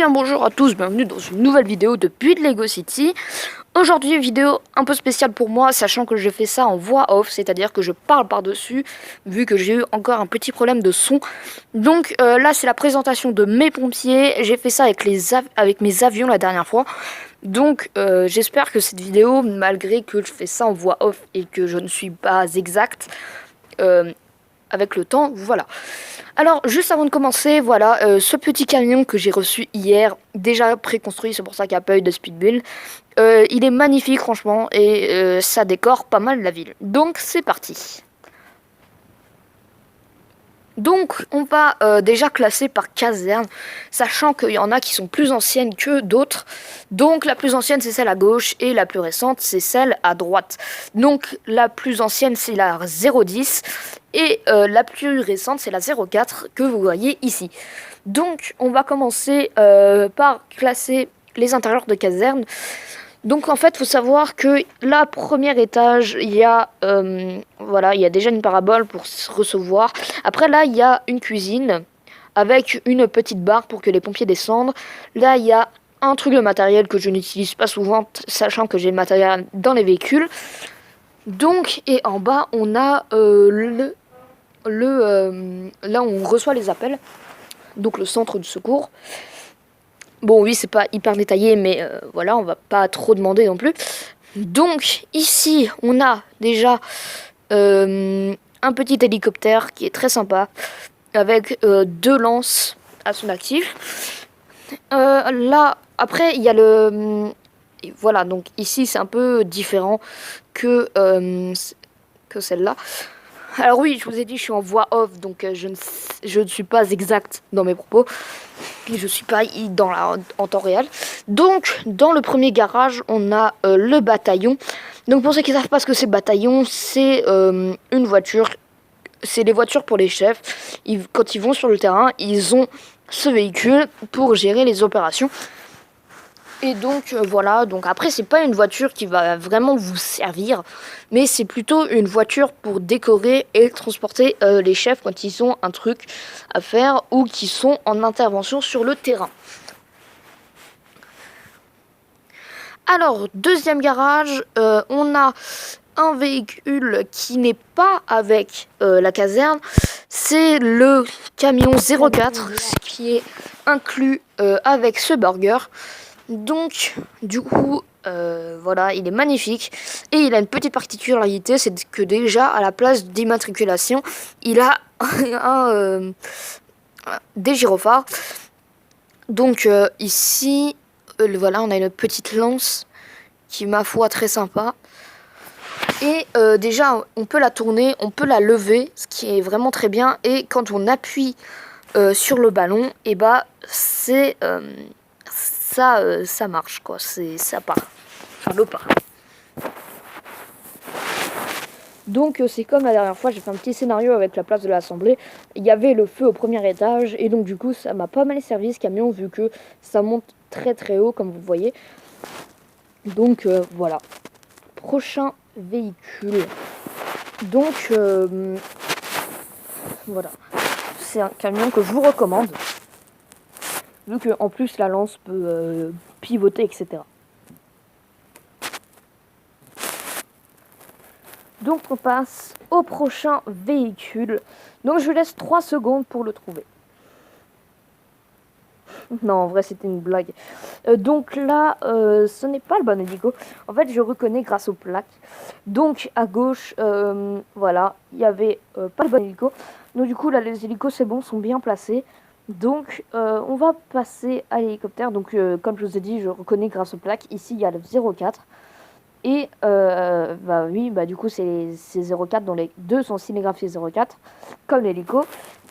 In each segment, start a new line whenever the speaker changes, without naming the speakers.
bien bonjour à tous, bienvenue dans une nouvelle vidéo de Build Lego City. Aujourd'hui vidéo un peu spéciale pour moi, sachant que je fais ça en voix off, c'est-à-dire que je parle par-dessus, vu que j'ai eu encore un petit problème de son. Donc là c'est la présentation de mes pompiers, j'ai fait ça avec mes avions la dernière fois. Donc j'espère que cette vidéo, malgré que je fais ça en voix off et que je ne suis pas exacte, avec le temps, voilà. Alors, juste avant de commencer, voilà, ce petit camion que j'ai reçu hier, déjà préconstruit, c'est pour ça qu'il n'y a pas eu de speed build. Il est magnifique, franchement, et ça décore pas mal la ville. Donc, c'est parti. Donc, on va déjà classer par caserne, sachant qu'il y en a qui sont plus anciennes que d'autres. Donc, la plus ancienne, c'est celle à gauche, et la plus récente, c'est celle à droite. Donc, la plus ancienne, c'est la 010, et la plus récente, c'est la 04 que vous voyez ici. Donc, on va commencer par classer les intérieurs de caserne. Donc en fait, il faut savoir que là, premier étage, il y a voilà, il y a déjà une parabole pour se recevoir. Après là, il y a une cuisine avec une petite barre pour que les pompiers descendent. Là, il y a un truc de matériel que je n'utilise pas souvent, sachant que j'ai le matériel dans les véhicules. Donc, et en bas, on a là où on reçoit les appels, donc le centre de secours. Bon, oui, c'est pas hyper détaillé, mais voilà, on va pas trop demander non plus. Donc, ici, on a déjà un petit hélicoptère qui est très sympa, avec 2 lances à son actif. Là, après, il y a le... voilà, donc ici, c'est un peu différent que celle-là. Alors oui, je vous ai dit, je suis en voix off, donc je ne suis pas exacte dans mes propos. Et je ne suis pas en temps réel. Donc, dans le premier garage, on a le bataillon. Donc, pour ceux qui ne savent pas ce que c'est le bataillon, c'est une voiture. C'est les voitures pour les chefs. Quand ils vont sur le terrain, ils ont ce véhicule pour gérer les opérations. Et donc voilà, donc après c'est pas une voiture qui va vraiment vous servir, mais c'est plutôt une voiture pour décorer et transporter les chefs quand ils ont un truc à faire ou qui sont en intervention sur le terrain. Alors, deuxième garage, on a un véhicule qui n'est pas avec la caserne, c'est le camion 04 qui est inclus avec ce burger. Donc, du coup, voilà, il est magnifique. Et il a une petite particularité, c'est que déjà, à la place d'immatriculation, il a des gyrophares. Donc, ici, voilà, on a une petite lance qui, ma foi, très sympa. Et déjà, on peut la tourner, on peut la lever, ce qui est vraiment très bien. Et quand on appuie sur le ballon, et bah, c'est... ça marche quoi, ça part, ça le part. Donc c'est comme la dernière fois, j'ai fait un petit scénario avec la place de l'Assemblée. Il y avait le feu au premier étage et donc du coup ça m'a pas mal servi ce camion vu que ça monte très très haut comme vous voyez. Donc voilà. Prochain véhicule. Donc voilà. C'est un camion que je vous recommande. Vu que en plus la lance peut pivoter, etc. Donc on passe au prochain véhicule. Donc je laisse 3 secondes pour le trouver. Non, en vrai c'était une blague. Donc là, ce n'est pas le bon hélico. En fait, je reconnais grâce aux plaques. Donc à gauche, voilà, il y avait pas le bon hélico. Donc du coup là, les hélicos c'est bon, sont bien placés. Donc on va passer à l'hélicoptère. Donc comme je vous ai dit, je reconnais grâce aux plaques. Ici il y a le 04. Et bah oui, bah du coup c'est 04 dont les deux sont signigraphiés 04 comme l'hélico.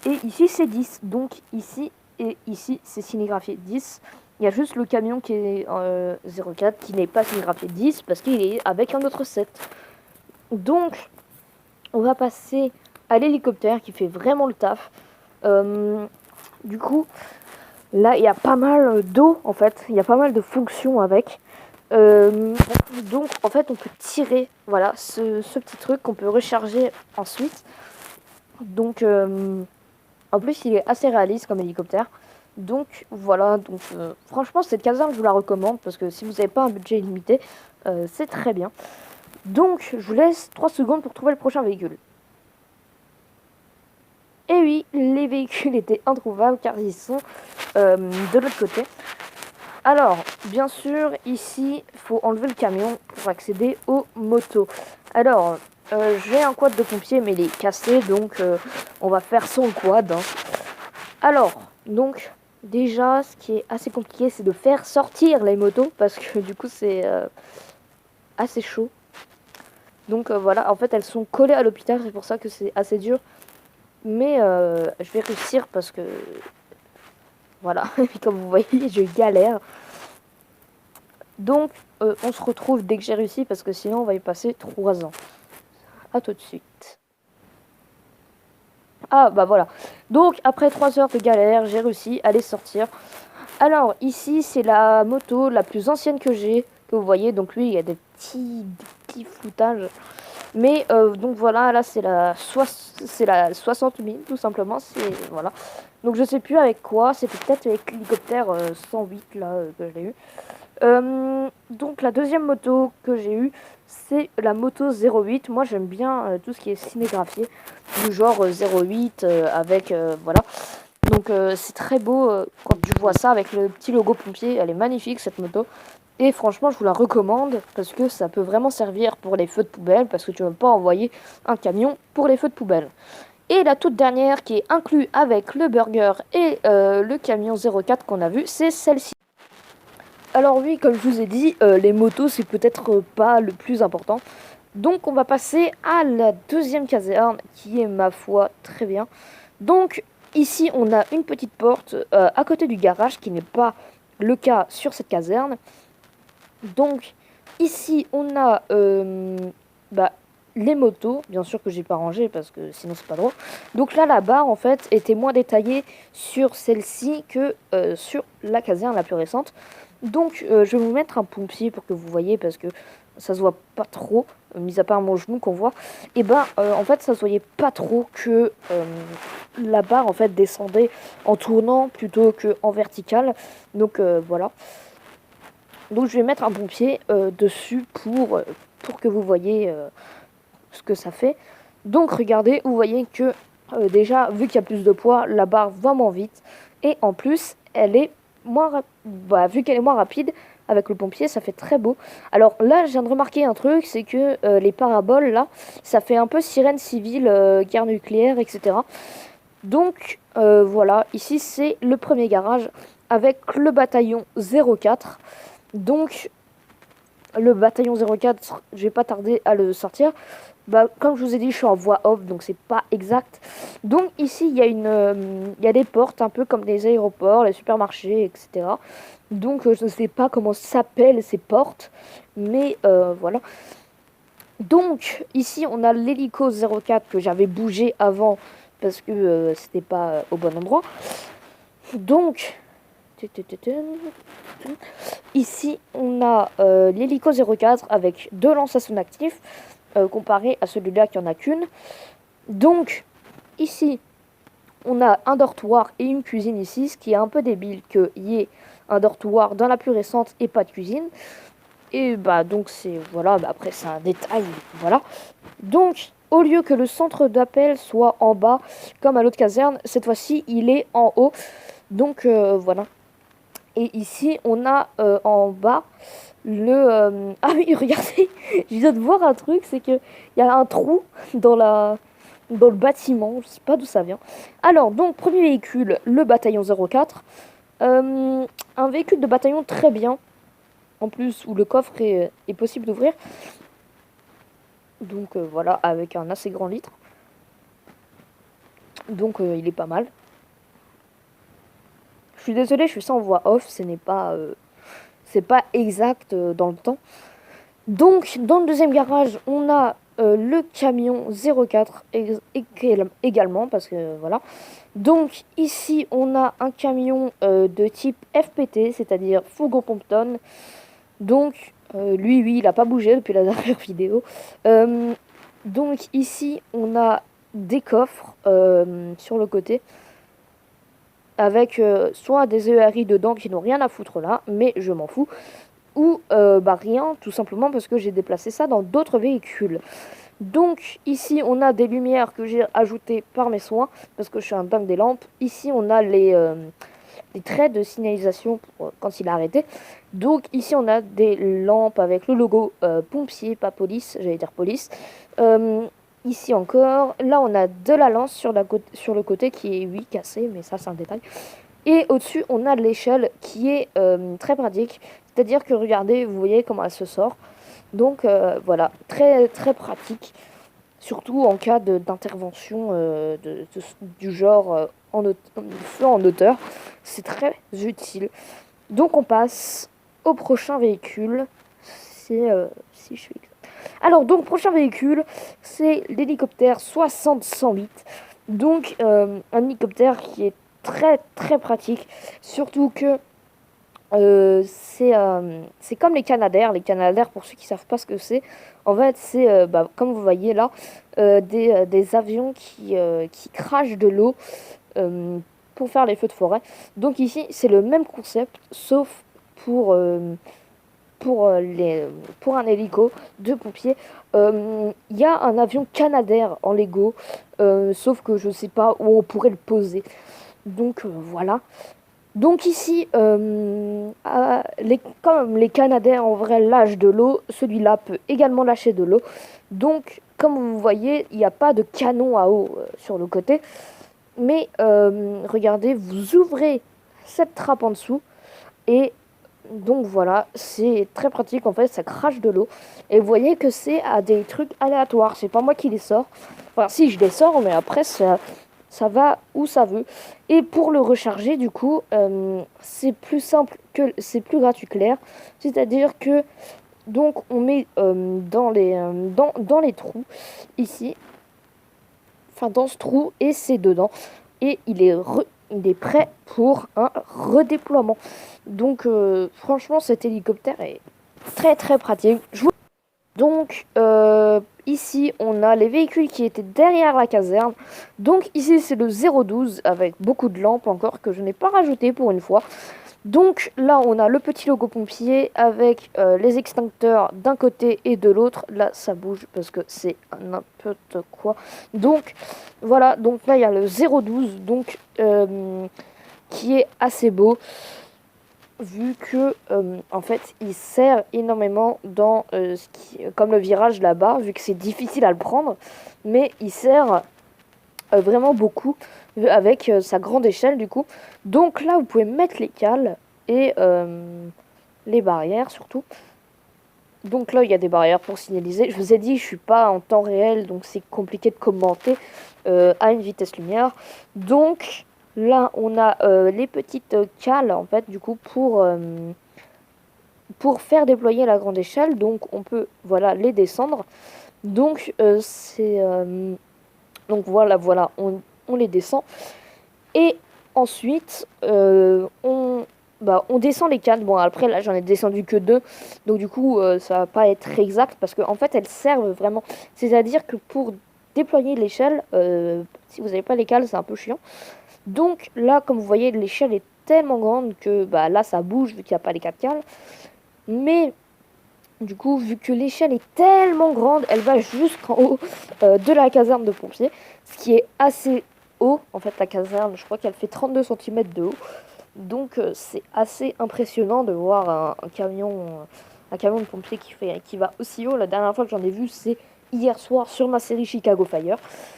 Et ici c'est 10. Donc ici et ici c'est signigraphié 10. Il y a juste le camion qui est 04 qui n'est pas signigraphié 10 parce qu'il est avec un autre 7. Donc on va passer à l'hélicoptère qui fait vraiment le taf. Du coup là il y a pas mal d'eau en fait. Il y a pas mal de fonctions avec. Donc en fait on peut tirer voilà ce petit truc qu'on peut recharger ensuite. Donc en plus il est assez réaliste comme hélicoptère. Donc voilà, donc franchement cette caserne je vous la recommande parce que si vous n'avez pas un budget illimité, c'est très bien. Donc je vous laisse 3 secondes pour trouver le prochain véhicule. Et oui, les véhicules étaient introuvables car ils sont de l'autre côté. Alors, bien sûr, ici, il faut enlever le camion pour accéder aux motos. Alors, j'ai un quad de pompier, mais il est cassé, donc on va faire sans quad. Hein. Alors, donc, déjà, ce qui est assez compliqué, c'est de faire sortir les motos, parce que du coup, c'est assez chaud. Donc voilà, en fait, elles sont collées à l'hôpital, c'est pour ça que c'est assez dur. Mais je vais réussir parce que voilà, comme vous voyez, je galère. Donc, on se retrouve dès que j'ai réussi parce que sinon, on va y passer 3 ans. À tout de suite. Ah, bah voilà. Donc, après 3 heures de galère, j'ai réussi à les sortir. Alors, ici, c'est la moto la plus ancienne que j'ai, que vous voyez. Donc, lui, il y a des petits floutages. Mais, donc voilà, là, c'est la 60 000, tout simplement. Voilà. Donc, je sais plus avec quoi. C'était peut-être avec l'hélicoptère 108, là, que j'ai eu. Donc la deuxième moto que j'ai eue, c'est la moto 08. Moi j'aime bien tout ce qui est cinégraphié, du genre 08 avec voilà. Donc c'est très beau quand tu vois ça avec le petit logo pompier. Elle est magnifique cette moto. Et franchement je vous la recommande parce que ça peut vraiment servir pour les feux de poubelle parce que tu ne veux pas envoyer un camion pour les feux de poubelle. Et la toute dernière qui est inclue avec le burger et le camion 04 qu'on a vu, c'est celle-ci. Alors oui, comme je vous ai dit, les motos, c'est peut-être pas le plus important. Donc on va passer à la deuxième caserne, qui est, ma foi, très bien. Donc ici, on a une petite porte à côté du garage, qui n'est pas le cas sur cette caserne. Donc ici, on a les motos, bien sûr que j'ai pas rangé, parce que sinon c'est pas drôle. Donc là, la barre, en fait, était moins détaillée sur celle-ci que sur la caserne la plus récente. Donc je vais vous mettre un pompier pour que vous voyez parce que ça se voit pas trop, mis à part mon genou qu'on voit. Et ben en fait ça se voyait pas trop que la barre en fait descendait en tournant plutôt que en vertical. Donc voilà. Donc je vais mettre un pompier dessus pour que vous voyez ce que ça fait. Donc regardez, vous voyez que déjà vu qu'il y a plus de poids, la barre va moins vite et en plus elle est vu qu'elle est moins rapide avec le pompier, ça fait très beau. Alors là, je viens de remarquer un truc, c'est que les paraboles là, ça fait un peu sirène civile, guerre nucléaire, etc. Donc voilà, ici c'est le premier garage avec le bataillon 04. Donc le bataillon 04, je vais pas tarder à le sortir. Bah, comme je vous ai dit, je suis en voix off, donc c'est pas exact. Donc ici, il y a des portes, un peu comme des aéroports, les supermarchés, etc. Donc je ne sais pas comment s'appellent ces portes, mais voilà. Donc ici, on a l'hélico 04 que j'avais bougé avant parce que c'était pas au bon endroit. Donc ici, on a l'hélico 04 avec 2 lances à son actif. Comparé à celui-là qui en a qu'une. Donc, ici, on a un dortoir et une cuisine ici, ce qui est un peu débile qu'il y ait un dortoir dans la plus récente et pas de cuisine. Et bah donc c'est, voilà, après c'est un détail, voilà. Donc, au lieu que le centre d'appel soit en bas, comme à l'autre caserne, cette fois-ci, il est en haut. Donc, voilà. Et ici, on a en bas ah oui, regardez, je viens de voir un truc, c'est que il y a un trou dans le bâtiment, je sais pas d'où ça vient. Alors, donc, premier véhicule, le bataillon 04. Un véhicule de bataillon très bien, en plus, où le coffre est possible d'ouvrir. Donc, voilà, avec un assez grand litre. Donc, il est pas mal. Je suis désolée, je suis ça en voix off, c'est pas exact dans le temps. Donc, dans le deuxième garage, on a le camion 04 également, parce que voilà. Donc, ici, on a un camion de type FPT, c'est-à-dire fourgon pompe-tonne. Donc, lui, oui, il n'a pas bougé depuis la dernière vidéo. Donc, ici, on a des coffres sur le côté. avec soit des ERI dedans qui n'ont rien à foutre là, mais je m'en fous, ou rien, tout simplement parce que j'ai déplacé ça dans d'autres véhicules. Donc ici on a des lumières que j'ai ajoutées par mes soins, parce que je suis un dingue des lampes. Ici on a les traits de signalisation pour, quand il a arrêté. Donc ici on a des lampes avec le logo pompier, pas police, j'allais dire police. Ici encore, là on a de la lance sur le côté qui est oui cassé, mais ça c'est un détail. Et au-dessus on a l'échelle qui est très pratique, c'est-à-dire que regardez, vous voyez comment elle se sort. Donc voilà, très très pratique, surtout en cas d'intervention du genre feu en hauteur. C'est très utile. Donc on passe au prochain véhicule. C'est si je suis exact. Alors donc prochain véhicule, c'est l'hélicoptère 60-108. Donc un hélicoptère qui est très très pratique, surtout que c'est comme les Canadair. Les Canadair, pour ceux qui savent pas ce que c'est, en fait, c'est, comme vous voyez là, des avions qui crachent de l'eau pour faire les feux de forêt. Donc ici, c'est le même concept, sauf pour, pour un hélico de pompiers. Il y a un avion Canadair en Lego, sauf que je sais pas où on pourrait le poser. Donc voilà. Donc ici, comme les Canadair en vrai lâchent de l'eau, celui-là peut également lâcher de l'eau. Donc, comme vous voyez, il n'y a pas de canon à eau sur le côté. Mais regardez, vous ouvrez cette trappe en dessous. Et donc voilà, c'est très pratique en fait, ça crache de l'eau. Et vous voyez que c'est à des trucs aléatoires, c'est pas moi qui les sors. Enfin si, je les sors, mais après ça va où ça veut. Et pour le recharger, du coup, c'est plus simple que c'est plus gratuit clair. C'est-à-dire que donc on met dans les trous ici, enfin dans ce trou et c'est dedans et il est prêt pour un redéploiement. Donc franchement, cet hélicoptère est très très pratique. Donc ici on a les véhicules qui étaient derrière la caserne. Donc ici c'est le 012 avec beaucoup de lampes encore que je n'ai pas rajouté pour une fois. Donc là on a le petit logo pompier avec les extincteurs d'un côté et de l'autre. Là ça bouge parce que c'est n'importe quoi. Donc voilà, donc là il y a le 012 donc, qui est assez beau, vu que en fait il sert énormément dans comme le virage là-bas, vu que c'est difficile à le prendre, mais il sert vraiment beaucoup avec sa grande échelle du coup. Donc là vous pouvez mettre les cales et les barrières surtout. Donc là il y a des barrières pour signaliser. Je vous ai dit je suis pas en temps réel, donc c'est compliqué de commenter à une vitesse lumière. Donc là, on a les petites cales, en fait, du coup, pour faire déployer la grande échelle. Donc, on peut, voilà, les descendre. Donc, donc voilà, on les descend. Et ensuite, on descend les cales. Bon, après, là, j'en ai descendu que deux. Donc, du coup, ça va pas être exact parce qu'en fait, elles servent vraiment. C'est-à-dire que pour déployer l'échelle, si vous n'avez pas les cales, c'est un peu chiant. Donc là, comme vous voyez, l'échelle est tellement grande que là, ça bouge vu qu'il n'y a pas les 4 cales. Mais du coup, vu que l'échelle est tellement grande, elle va jusqu'en haut de la caserne de pompiers. Ce qui est assez haut. En fait, la caserne, je crois qu'elle fait 32 cm de haut. Donc c'est assez impressionnant de voir un camion de pompiers qui va aussi haut. La dernière fois que j'en ai vu, c'est hier soir sur ma série Chicago Fire.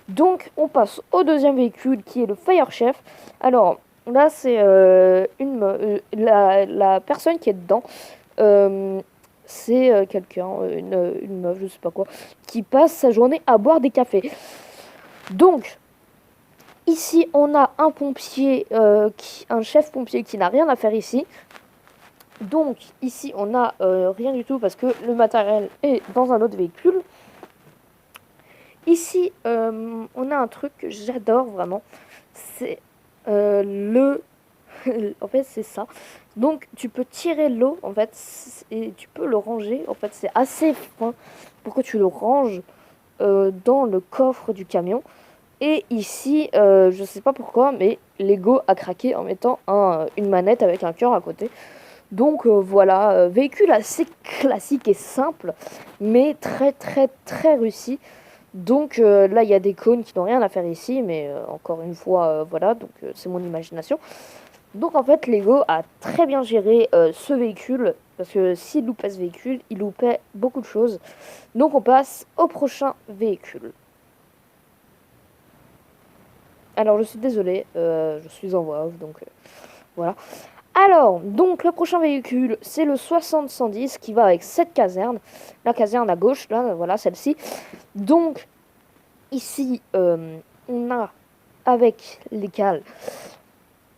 Donc on passe au deuxième véhicule qui est le Fire Chef. Alors là c'est la personne qui est dedans. C'est quelqu'un, une meuf, je sais pas quoi, qui passe sa journée à boire des cafés. Donc ici on a un pompier, un chef pompier qui n'a rien à faire ici. Donc ici on a rien du tout parce que le matériel est dans un autre véhicule. Ici, on a un truc que j'adore vraiment. C'est en fait, c'est ça. Donc, tu peux tirer l'eau, en fait, et tu peux le ranger. En fait, c'est assez fin pour que tu le ranges dans le coffre du camion. Et ici, je sais pas pourquoi, mais Lego a craqué en mettant une manette avec un cœur à côté. Donc voilà, véhicule assez classique et simple, mais très très très réussi. Donc là, il y a des cônes qui n'ont rien à faire ici, mais encore une fois, voilà, donc c'est mon imagination. Donc en fait, Lego a très bien géré ce véhicule, parce que s'il loupait ce véhicule, il loupait beaucoup de choses. Donc on passe au prochain véhicule. Alors je suis désolée, je suis en voix off, donc voilà. Alors, donc le prochain véhicule, c'est le 60-110 qui va avec cette caserne. La caserne à gauche, là, voilà, celle-ci. Donc, ici, on a avec les cales.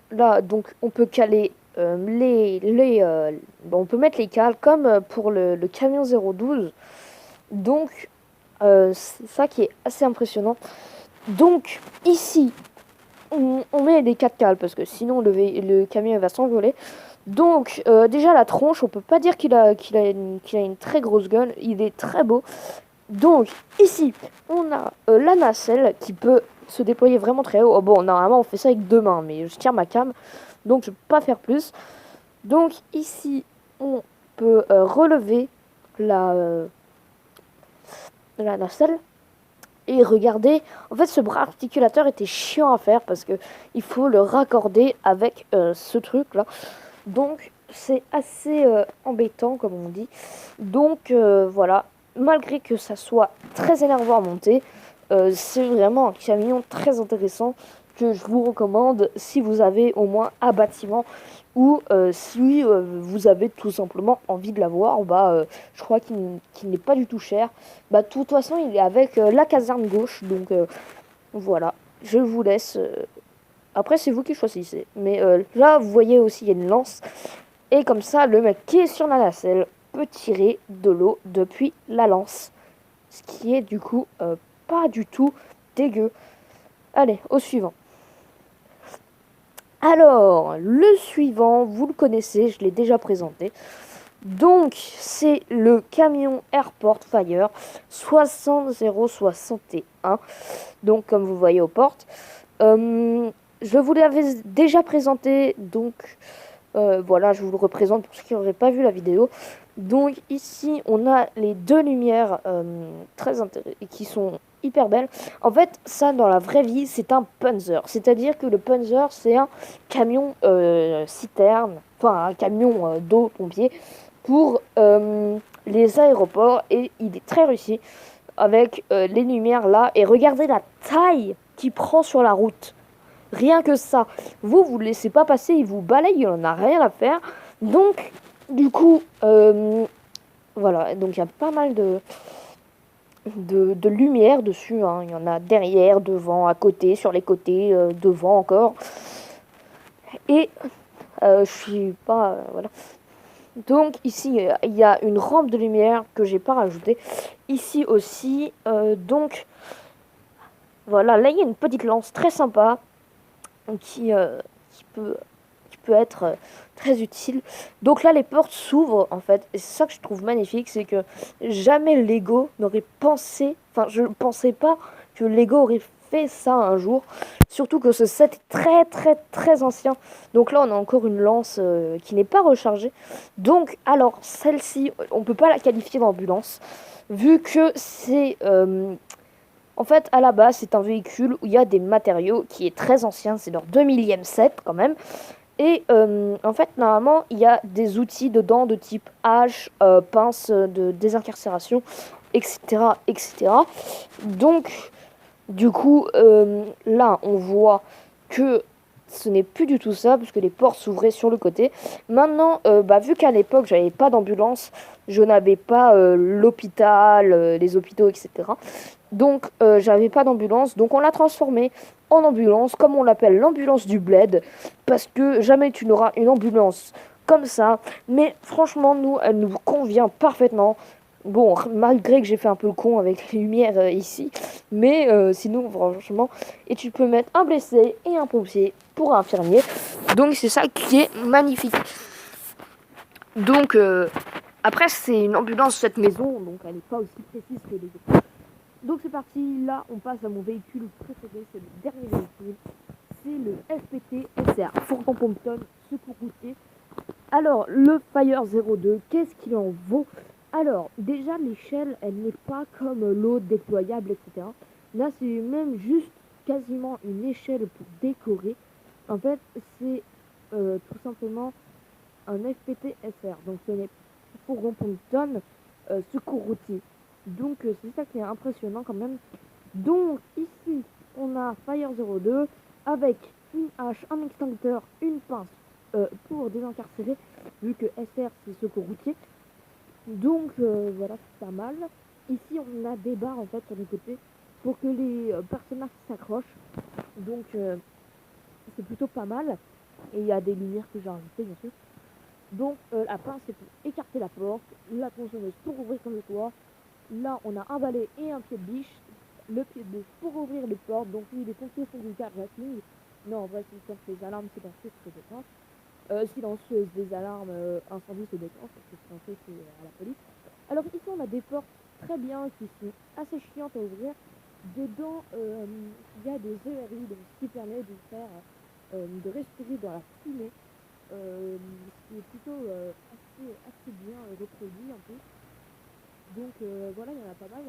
Là, donc, on peut caler bon, on peut mettre les cales comme pour le camion 012. Donc, c'est ça qui est assez impressionnant. Donc, ici, on met les 4 cales parce que sinon le camion va s'envoler. Donc déjà la tronche, on peut pas dire qu'il a une très grosse gueule, il est très beau. Donc ici, on a la nacelle qui peut se déployer vraiment très haut. Oh, bon, normalement on fait ça avec deux mains, mais je tiens ma cam, donc je peux pas faire plus. Donc ici, on peut relever la nacelle. Et regardez, en fait ce bras articulateur était chiant à faire parce que il faut le raccorder avec ce truc là. Donc c'est assez embêtant comme on dit. Donc voilà, malgré que ça soit très énervant à monter, c'est vraiment un camion très intéressant que je vous recommande si vous avez au moins un bâtiment ou si vous avez tout simplement envie de l'avoir. Je crois qu'il n'est pas du tout cher. De toute façon, il est avec la caserne gauche. Donc voilà, je vous laisse. Après, c'est vous qui choisissez. Mais là, vous voyez aussi, il y a une lance. Et comme ça, le mec qui est sur la nacelle peut tirer de l'eau depuis la lance. Ce qui est du coup pas du tout dégueu. Allez, au suivant. Alors, le suivant, vous le connaissez, je l'ai déjà présenté. Donc, c'est le camion Airport Fire 60061. Donc, comme vous voyez aux portes. Je vous l'avais déjà présenté, donc voilà, je vous le représente pour ceux qui n'auraient pas vu la vidéo. Donc ici, on a les deux lumières qui sont hyper belles. En fait, ça, dans la vraie vie, c'est un Panzer. C'est-à-dire que le Panzer, c'est un camion citerne, enfin un camion d'eau pompier pour les aéroports. Et il est très réussi avec les lumières là. Et regardez la taille qu'il prend sur la route. Rien que ça. Vous le laissez pas passer, il vous balaye, il en a rien à faire. Donc, du coup, voilà. Donc, il y a pas mal de lumière dessus. Hein. Il y en a derrière, devant, à côté, sur les côtés, devant encore. Et je suis pas... voilà. Donc, ici, il y a une rampe de lumière que j'ai pas rajoutée. Ici aussi. Donc, voilà. Là, il y a une petite lance très sympa. Qui peut être très utile. Donc là, les portes s'ouvrent en fait. Et c'est ça que je trouve magnifique, c'est que jamais Lego n'aurait pensé, enfin je ne pensais pas que Lego aurait fait ça un jour. Surtout que ce set est très très très ancien. Donc là, on a encore une lance qui n'est pas rechargée. Donc alors, celle-ci, on peut pas la qualifier d'ambulance, vu que c'est... en fait, à la base, c'est un véhicule où il y a des matériaux qui est très ancien, c'est leur 2000e set quand même. Et en fait, normalement, il y a des outils dedans de type hache, pince de désincarcération, etc., etc. Donc, du coup, là, on voit que ce n'est plus du tout ça, puisque les portes s'ouvraient sur le côté. Maintenant, vu qu'à l'époque, j'avais pas d'ambulance, je n'avais pas l'hôpital, les hôpitaux, etc. Donc, j'avais pas d'ambulance. Donc, on l'a transformé en ambulance, comme on l'appelle l'ambulance du bled. Parce que jamais tu n'auras une ambulance comme ça. Mais franchement, nous, elle nous convient parfaitement. Bon, malgré que j'ai fait un peu le con avec les lumières ici. Mais sinon, franchement. Et tu peux mettre un blessé et un pompier pour un infirmier. Donc, c'est ça qui est magnifique. Donc, après, c'est une ambulance cette maison. Donc, elle n'est pas aussi précise que les autres.
Donc c'est parti, là on passe à mon véhicule préféré, c'est le dernier véhicule, c'est le FPT SR, fourgon Pompton, secours routier. Alors le Fire 02, qu'est-ce qu'il en vaut? Alors déjà l'échelle, elle n'est pas comme l'autre déployable, etc. Là c'est même juste quasiment une échelle pour décorer. En fait c'est tout simplement un FPT SR, donc ce n'est pas fourgon Pompton, secours routier. Donc c'est ça qui est impressionnant quand même. Donc ici on a Fire 02 avec une hache, un extincteur, une pince pour désincarcérer, vu que SR c'est secours routier. Donc voilà, c'est pas mal. Ici on a des barres en fait sur les côtés pour que les personnages s'accrochent. Donc c'est plutôt pas mal. Et il y a des lumières que j'ai rajoutées bien sûr. Donc la pince c'est pour écarter la porte, la tronçonneuse pour ouvrir comme le toit. Là on a un balai et un pied de biche. Le pied de biche pour ouvrir les portes. Donc oui, les pompiers font du carjacking. Non, en vrai, c'est les alarmes silencieuses se déclenchent. Silencieuse des alarmes incendie se déclenchent parce que silencieuse c'est à la police. Alors ici on a des portes très bien qui sont assez chiantes à ouvrir. Dedans il y a des ERI, donc ce qui permet de faire de respirer dans la fumée. Ce qui est plutôt assez bien reproduit un peu. Donc voilà, il y en a pas mal.